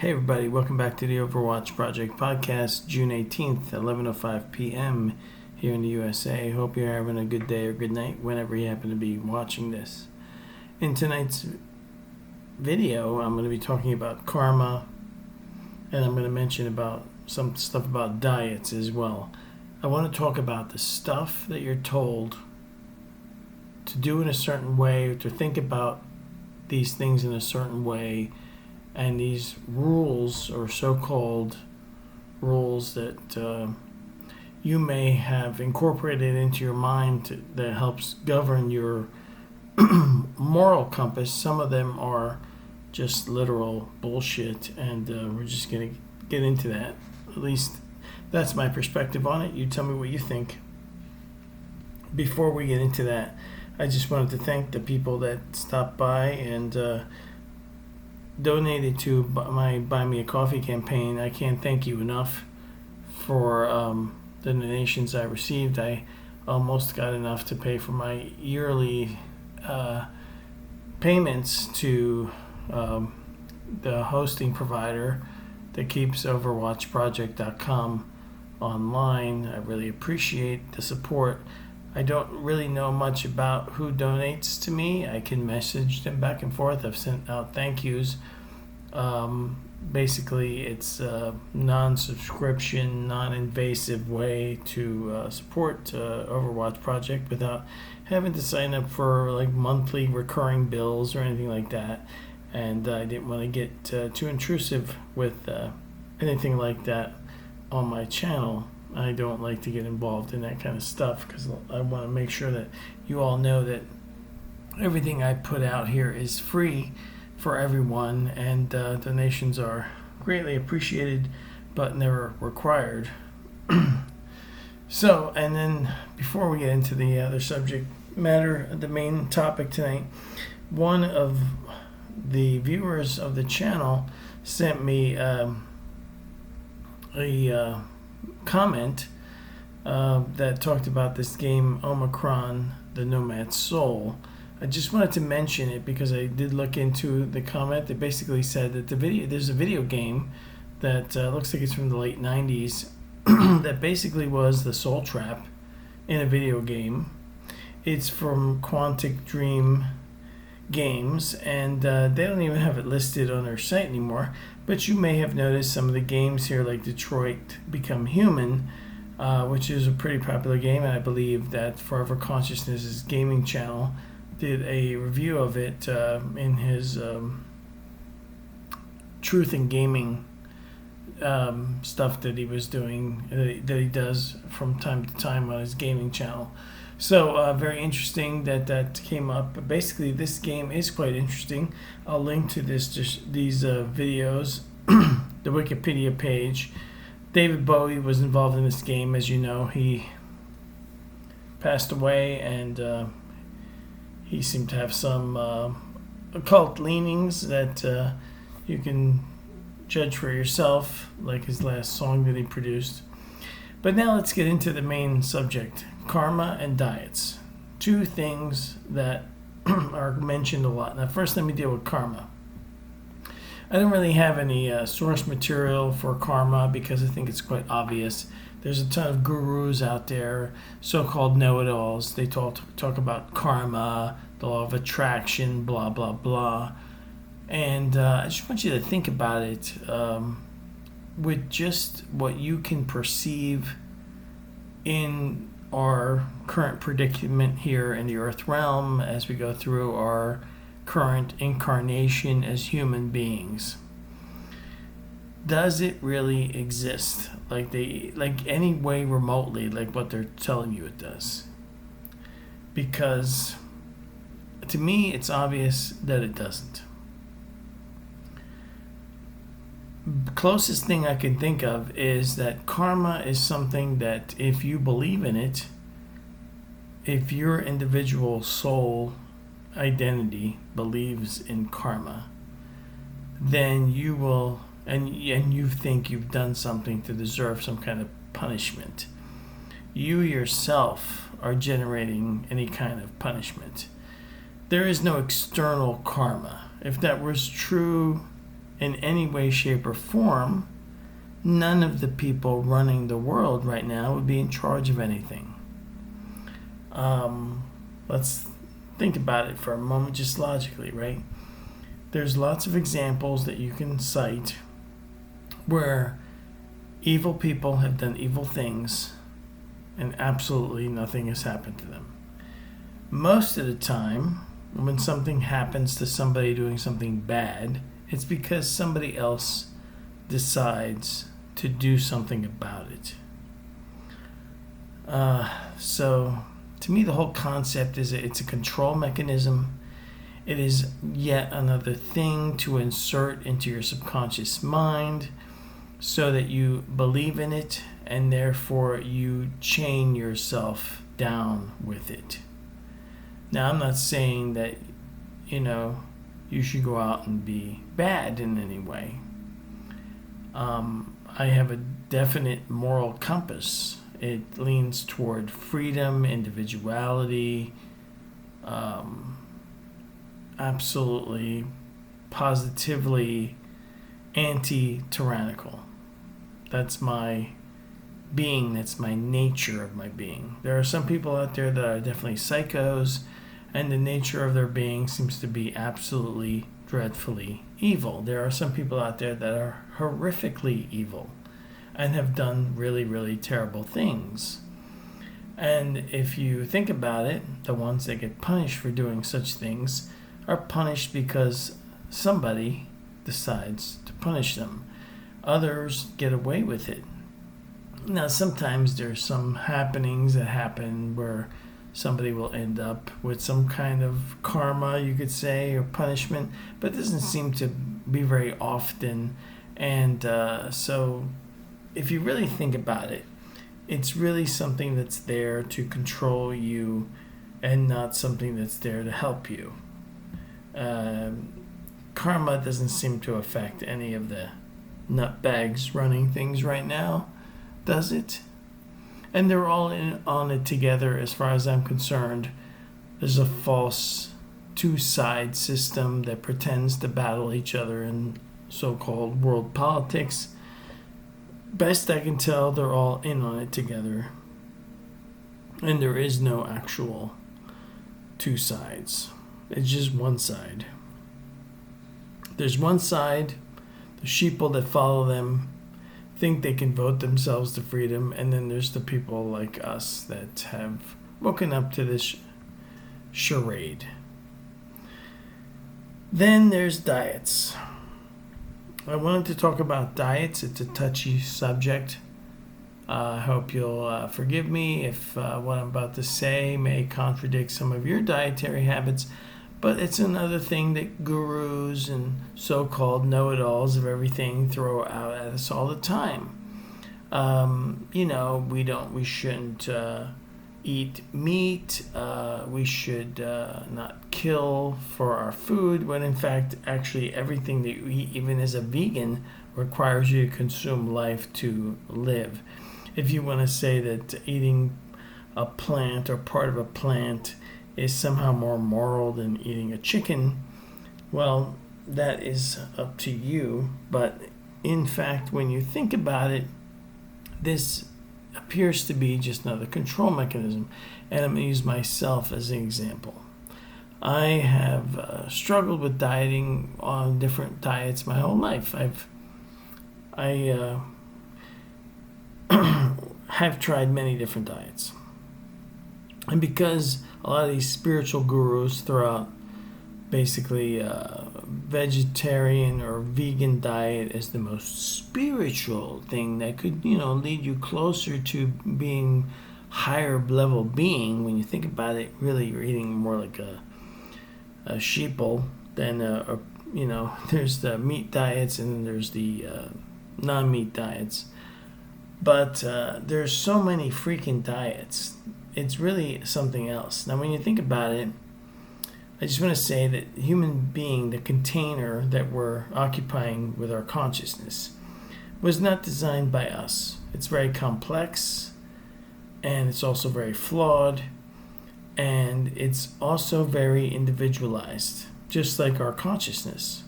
Hey everybody, welcome back to the Overwatch Project podcast, June 18th, 11:05 p.m. here in the USA. Hope you're having a good day or good night whenever you happen to be watching this. In tonight's video, I'm going to be talking about karma, and I'm going to mention about some stuff about diets as well. I want to talk about the stuff that you're told to do in a certain way, or to think about these things in a certain way, and these rules, or so-called rules, that you may have incorporated into your mind that helps govern your moral compass. Some of them are just literal bullshit, and we're just going to get into that. At least that's my perspective on it. You tell me what you think. Before we get into that, I just wanted to thank the people that stopped by and donated to my Buy Me a Coffee campaign. I can't thank you enough for the donations I received. I almost got enough to pay for my yearly payments to the hosting provider that keeps OverwatchProject.com online. I really appreciate the support. I don't really know much about who donates to me. I can message them back and forth. I've sent out thank yous. Basically, it's a non-subscription, non-invasive way to support Overwatch Project without having to sign up for like monthly recurring bills or anything like that. And I didn't want to get too intrusive with anything like that on my channel. I don't like to get involved in that kind of stuff because I want to make sure that you all know that everything I put out here is free for everyone, and donations are greatly appreciated but never required. So, and then before we get into the other subject matter, the main topic tonight, one of the viewers of the channel sent me a comment that talked about this game Omicron, the Nomad Soul. I just wanted to mention it because I did look into the comment. They basically said that there's a video game that looks like it's from the late 90s that basically was the Soul Trap in a video game. It's from Quantic Dream Games, and they don't even have it listed on their site anymore. But you may have noticed some of the games here, like Detroit Become Human, which is a pretty popular game, and I believe that Forever Consciousness' gaming channel did a review of it in his Truth in Gaming stuff that he was doing, that he does from time to time on his gaming channel. So very interesting that came up. But basically, this game is quite interesting. I'll link to these videos, the Wikipedia page. David Bowie was involved in this game. As you know, he passed away, and he seemed to have some occult leanings that you can judge for yourself, like his last song that he produced. But now let's get into the main subject. Karma and diets. Two things that are mentioned a lot. Now, first, let me deal with karma. I don't really have any source material for karma because I think it's quite obvious. There's a ton of gurus out there, so-called know-it-alls. They talk about karma, the law of attraction, blah, blah, blah. And I just want you to think about it with just what you can perceive in our current predicament here in the Earth realm as we go through our current incarnation as human beings. Does it really exist like any way remotely like what they're telling you it does? Because to me it's obvious that it doesn't. Closest thing I can think of is that karma is something that if you believe in it, if your individual soul identity believes in karma, then you will, and you think you've done something to deserve some kind of punishment. You yourself are generating any kind of punishment. There is no external karma. If that was true, in any way, shape, or form, none of the people running the world right now would be in charge of anything. Let's think about it for a moment, just logically, right? There's lots of examples that you can cite where evil people have done evil things and absolutely nothing has happened to them. Most of the time, when something happens to somebody doing something bad, it's because somebody else decides to do something about it. So, to me, the whole concept is it's a control mechanism. It is yet another thing to insert into your subconscious mind so that you believe in it and therefore you chain yourself down with it. Now, I'm not saying that, you should go out and be bad in any way. I have a definite moral compass. It leans toward freedom, individuality, absolutely, positively anti-tyrannical. That's my being. That's my nature of my being. There are some people out there that are definitely psychos, and the nature of their being seems to be absolutely dreadfully evil. There are some people out there that are horrifically evil and have done really, really terrible things. And if you think about it, the ones that get punished for doing such things are punished because somebody decides to punish them. Others get away with it. Now, sometimes there's some happenings that happen where somebody will end up with some kind of karma, you could say, or punishment, but it doesn't seem to be very often. And so if you really think about it, it's really something that's there to control you and not something that's there to help you. Karma doesn't seem to affect any of the nutbags running things right now, does it? And they're all on it together as far as I'm concerned. There's a false two-side system that pretends to battle each other in so-called world politics. Best I can tell, they're all in on it together. And there is no actual two sides. It's just one side. There's one side, the sheeple that follow them, think they can vote themselves to freedom, and then there's the people like us that have woken up to this charade. Then there's diets. I wanted to talk about diets. It's a touchy subject. I hope you'll forgive me if what I'm about to say may contradict some of your dietary habits, but it's another thing that gurus and so-called know-it-alls of everything throw out at us all the time. We shouldn't eat meat. We should not kill for our food, when in fact, actually everything that you eat, even as a vegan, requires you to consume life to live. If you want to say that eating a plant or part of a plant is somehow more moral than eating a chicken, well, that is up to you. But in fact, when you think about it, this appears to be just another control mechanism. And I'm going to use myself as an example. I have struggled with dieting on different diets my whole life. I have tried many different diets. And because a lot of these spiritual gurus throw out basically vegetarian or vegan diet as the most spiritual thing that could, lead you closer to being higher level being. When you think about it, really you're eating more like a sheeple than there's the meat diets and then there's the non-meat diets. But there's so many freaking diets. It's really something else. Now, when you think about it, I just want to say that human being, the container that we're occupying with our consciousness, was not designed by us. It's very complex, and it's also very flawed, and it's also very individualized, just like our consciousness.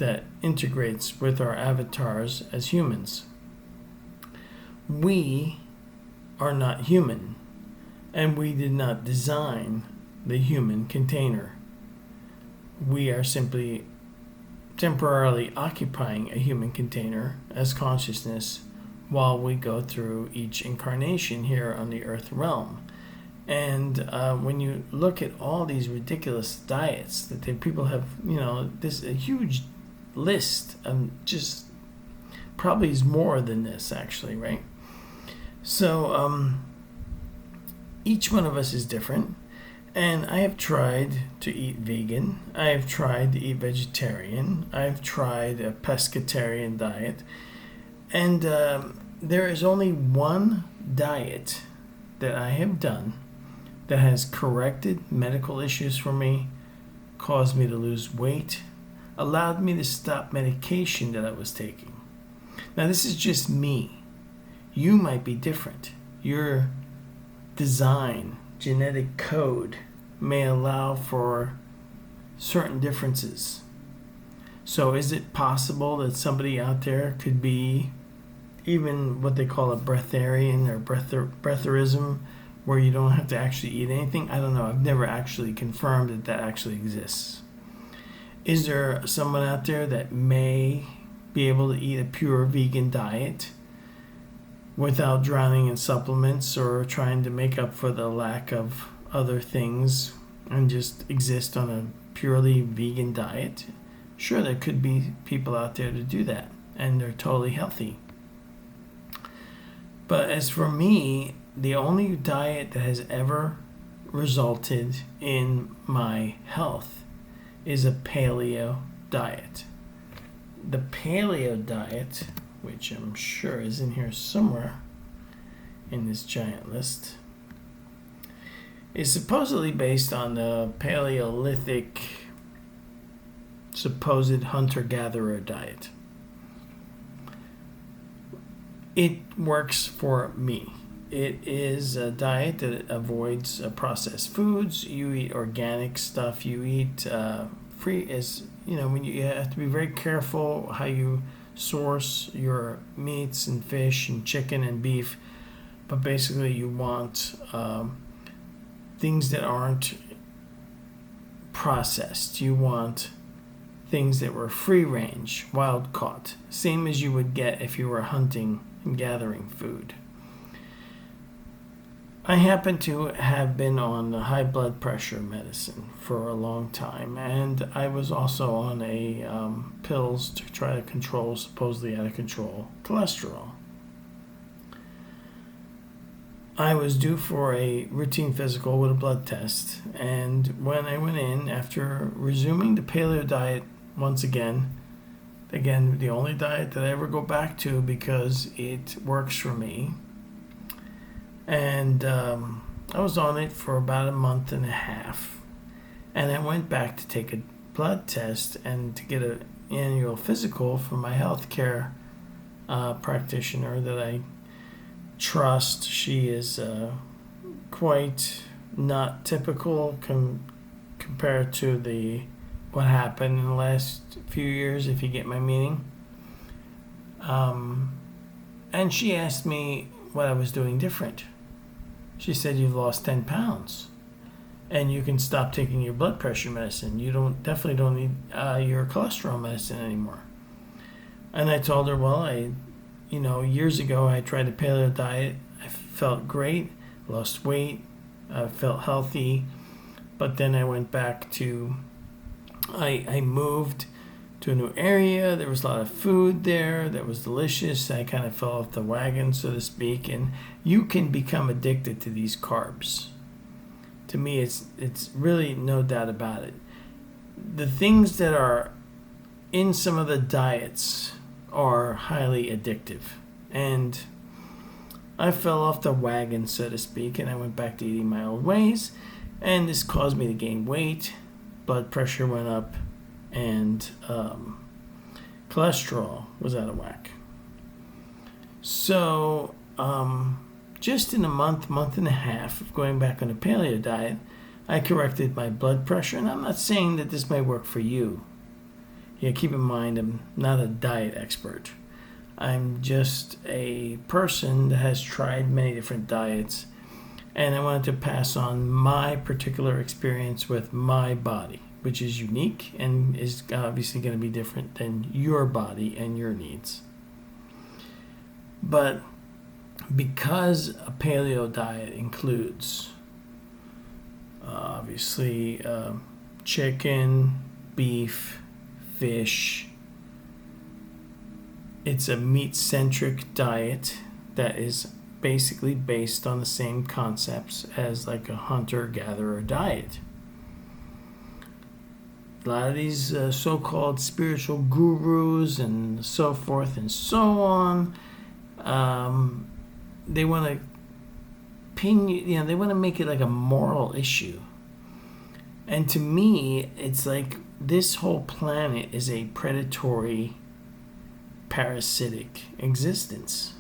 that integrates with our avatars as humans. We are not human, and we did not design the human container. We are simply temporarily occupying a human container as consciousness while we go through each incarnation here on the earth realm. And when you look at all these ridiculous diets that people have, this a huge list of just probably is more than this actually, right? So each one of us is different. And I have tried to eat vegan. I have tried to eat vegetarian. I've tried a pescatarian diet. And there is only one diet that I have done that has corrected medical issues for me, caused me to lose weight, allowed me to stop medication that I was taking. Now, this is just me. You might be different. Your design, genetic code may allow for certain differences. So is it possible that somebody out there could be even what they call a breatharian or breatherism, where you don't have to actually eat anything? I don't know. I've never actually confirmed that that actually exists. Is there someone out there that may be able to eat a pure vegan diet without drowning in supplements or trying to make up for the lack of other things and just exist on a purely vegan diet? Sure, there could be people out there to do that, and they're totally healthy. But as for me, the only diet that has ever resulted in my health is a paleo diet. The paleo diet, which I'm sure is in here somewhere in this giant list, is supposedly based on the Paleolithic supposed hunter-gatherer diet. It works for me. It is a diet that avoids processed foods. You eat organic stuff. You eat free. As you know, when you have to be very careful how you source your meats and fish and chicken and beef. But basically, you want things that aren't processed. You want things that were free range, wild caught, same as you would get if you were hunting and gathering food. I happen to have been on high blood pressure medicine for a long time, and I was also on a pills to try to control supposedly out of control cholesterol. I was due for a routine physical with a blood test, and when I went in after resuming the paleo diet once again, the only diet that I ever go back to because it works for me. And I was on it for about a month and a half. And I went back to take a blood test and to get an annual physical from my healthcare practitioner that I trust. She is quite not typical compared to what happened in the last few years, if you get my meaning. And she asked me what I was doing different. She said, "You've lost 10 pounds and you can stop taking your blood pressure medicine. You definitely don't need your cholesterol medicine anymore." And I told her, well, years ago I tried the paleo diet. I felt great, lost weight, felt healthy. But then I went back to, I moved to a new area. There was a lot of food there that was delicious. I kind of fell off the wagon, so to speak. And you can become addicted to these carbs. To me, it's really no doubt about it. The things that are in some of the diets are highly addictive. And I fell off the wagon, so to speak, and I went back to eating my old ways. And this caused me to gain weight. Blood pressure went up. And cholesterol was out of whack. So just in a month and a half of going back on a paleo diet, I corrected my blood pressure. And I'm not saying that this may work for you. Yeah, keep in mind, I'm not a diet expert. I'm just a person that has tried many different diets, and I wanted to pass on my particular experience with my body, which is unique and is obviously going to be different than your body and your needs. But because a paleo diet includes obviously chicken, beef, fish, it's a meat-centric diet that is basically based on the same concepts as like a hunter-gatherer diet. A lot of these so-called spiritual gurus and so forth and so on, they want to pin you, they want to make it like a moral issue. And to me, it's like this whole planet is a predatory, parasitic existence.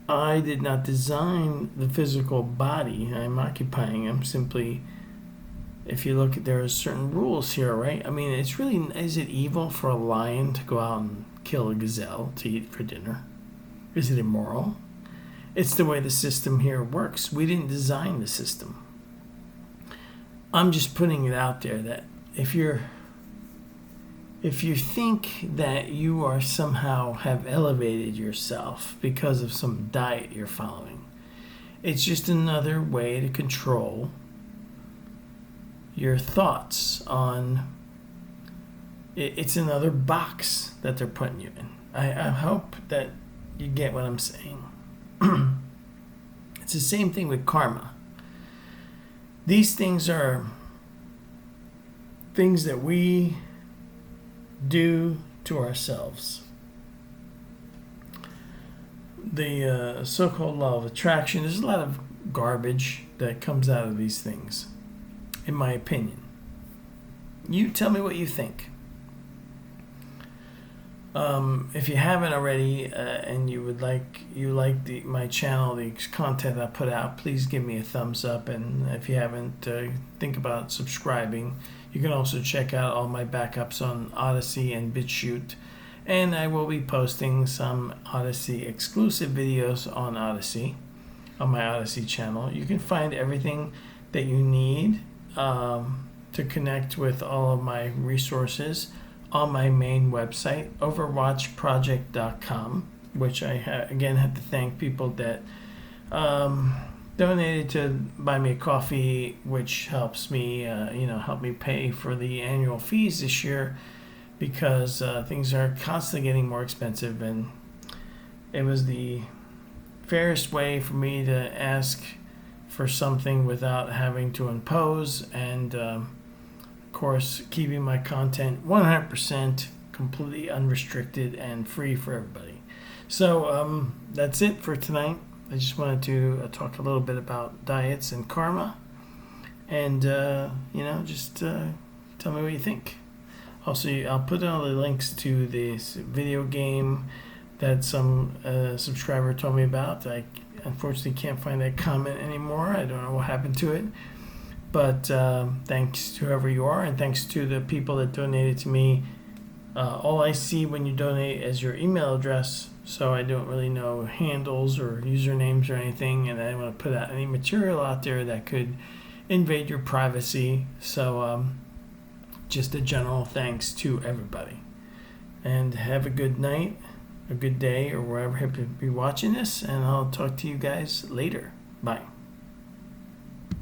I did not design the physical body I'm occupying. I'm simply, if you look at, there are certain rules here, right? I mean, it's really, is it evil for a lion to go out and kill a gazelle to eat for dinner? Is it immoral? It's the way the system here works. We didn't design the system. I'm just putting it out there that if you think that you are somehow have elevated yourself because of some diet you're following, it's just another way to control your thoughts on it. It's another box that they're putting you in. I hope that you get what I'm saying. It's the same thing with karma. These things are things that we do to ourselves. The so-called law of attraction, there's a lot of garbage that comes out of these things, in my opinion. You tell me what you think. If you haven't already, and you like my channel, the content I put out, please give me a thumbs up. And if you haven't, think about subscribing. You can also check out all my backups on Odyssey and BitChute, and I will be posting some Odyssey exclusive videos on Odyssey, on my Odyssey channel. You can find everything that you need to connect with all of my resources on my main website, OverwatchProject.com, which I again had to thank people that donated to buy me a coffee, which helps me, help me pay for the annual fees this year, because things are constantly getting more expensive, and it was the fairest way for me to ask for something without having to impose, and of course keeping my content 100% completely unrestricted and free for everybody. So that's it for tonight. I just wanted to talk a little bit about diets and karma, and just tell me what you think. Also, I'll put all the links to this video game that some subscriber told me about. I unfortunately can't find that comment anymore. I don't know what happened to it. But thanks to whoever you are, and thanks to the people that donated to me. All I see when you donate is your email address, so I don't really know handles or usernames or anything, and I don't want to put out any material out there that could invade your privacy. So just a general thanks to everybody. And have a good night, a good day, or wherever you be watching this, and I'll talk to you guys later. Bye.